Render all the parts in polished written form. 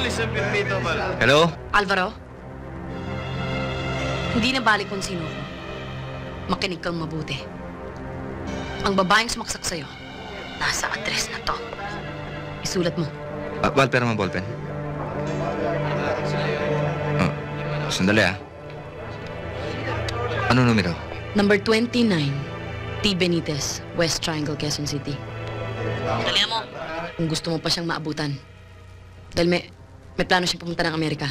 Alis ang pinito pala. Hello? Alvaro? Hindi na balik kung sino ko. Makinig kang mabuti. Ang babaeng sumaksak sa'yo, nasa address na to. Isulat mo. Walter naman, ballpen. Sandali Ano numero? Number 29, T. Benitez, West Triangle, Quezon City. Dalihan mo. Kung gusto mo pa siyang maabutan. Dahil may plano siyang pumunta ng Amerika.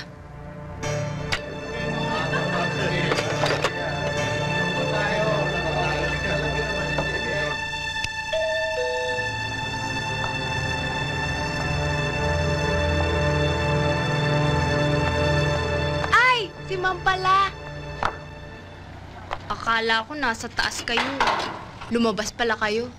Ay! Si Ma'am pala! Akala ko nasa taas kayo. Lumabas pala kayo.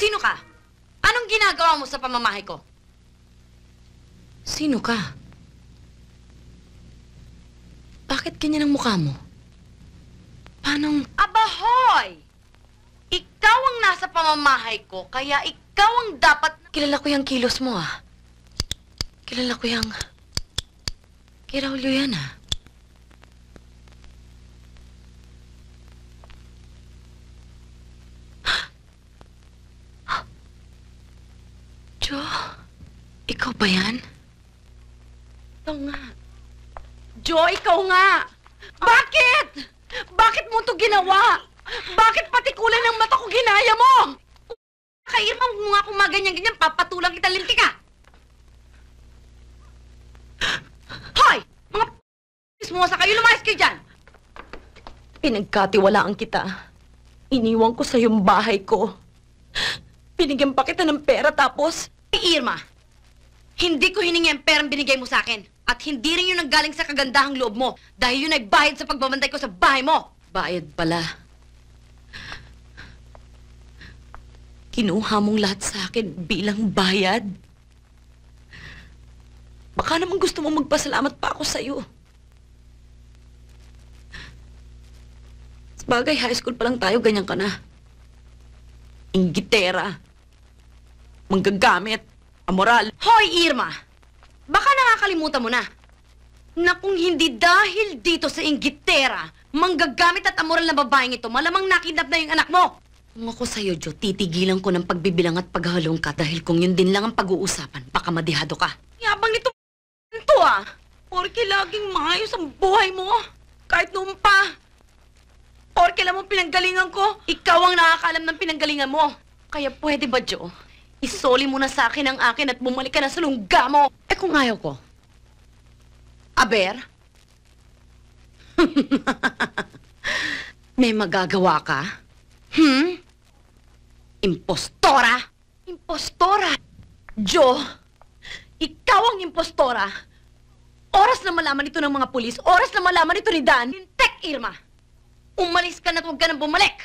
Sino ka? Anong ginagawa mo sa pamamahay ko? Sino ka? Bakit ganyan ang mukha mo? Paanong... Aba, hoy! Ikaw ang nasa pamamahay ko, kaya ikaw ang dapat... Kilala ko yung kilos mo, ah. Kilala ko yung... Kiraulyo yan, ah. Jo, ikaw ba yan? Ikaw nga. Jo, ikaw nga! Bakit? Bakit mo ito ginawa? Bakit pati kulay ng mata ko ginaya mo? Kairma mo nga kung maganyan-ganyan, papatulang kita linti ka! Hoy! Mga mo sa kayo, lumayas kayo dyan! Pinagkatiwalaan kita. Iniwan ko sa yung bahay ko. Binigyan pa kita ng pera tapos... Hey, Irma, hindi ko hiningi ang perang binigay mo sa akin. At hindi rin yun nanggaling sa kagandahang loob mo. Dahil yun ay bayad sa pagbabantay ko sa bahay mo. Bayad pala. Kinuha mong lahat sa akin bilang bayad. Baka naman gusto mong magpasalamat pa ako sa'yo. Sabagay, high school pa lang tayo, ganyan ka na. Inggitera. Manggagamit. Amoral. Hoy, Irma! Baka nakakalimutan mo na na kung hindi dahil dito sa inggitera, manggagamit at amoral na babaeng ito, malamang nakidnap na yung anak mo. Kung ako sa'yo, Jo, titigilan ko ng pagbibilang at paghalong ka dahil kung yun din lang ang pag-uusapan, baka madihado ka. Yabang nito ah! Porke laging maayos ang buhay mo. Kahit noon pa. Porke alam mo pinanggalingan ko, ikaw ang nakakaalam ng pinanggalingan mo. Kaya pwede ba, Jo? Isoli mo na sa akin ang akin at bumalik ka na sa lungga mo. Eh kung ayaw ko? Aber? May magagawa ka? Impostora? Impostora? Jo, ikaw ang impostora. Oras na malaman ito ng mga pulis, oras na malaman ito ni Dan. Hintek, Irma! Umalis ka na at huwag ka nang bumalik.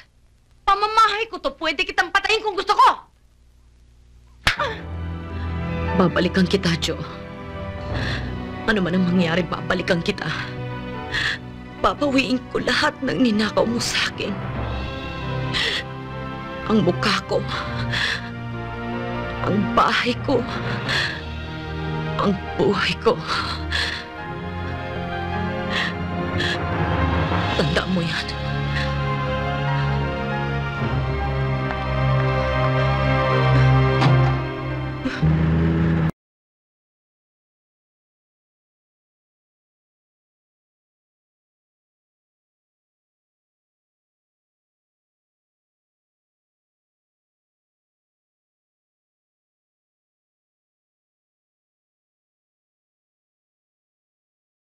Pamamahay ko to, pwede kitang patayin kung gusto ko. Babalikan kita, Jo. Ano man ang mangyari, babalikan kita. Papawiin ko lahat ng ninakaw mo sa akin. Ang mukha ko, ang bahay ko, ang buhay ko. yan?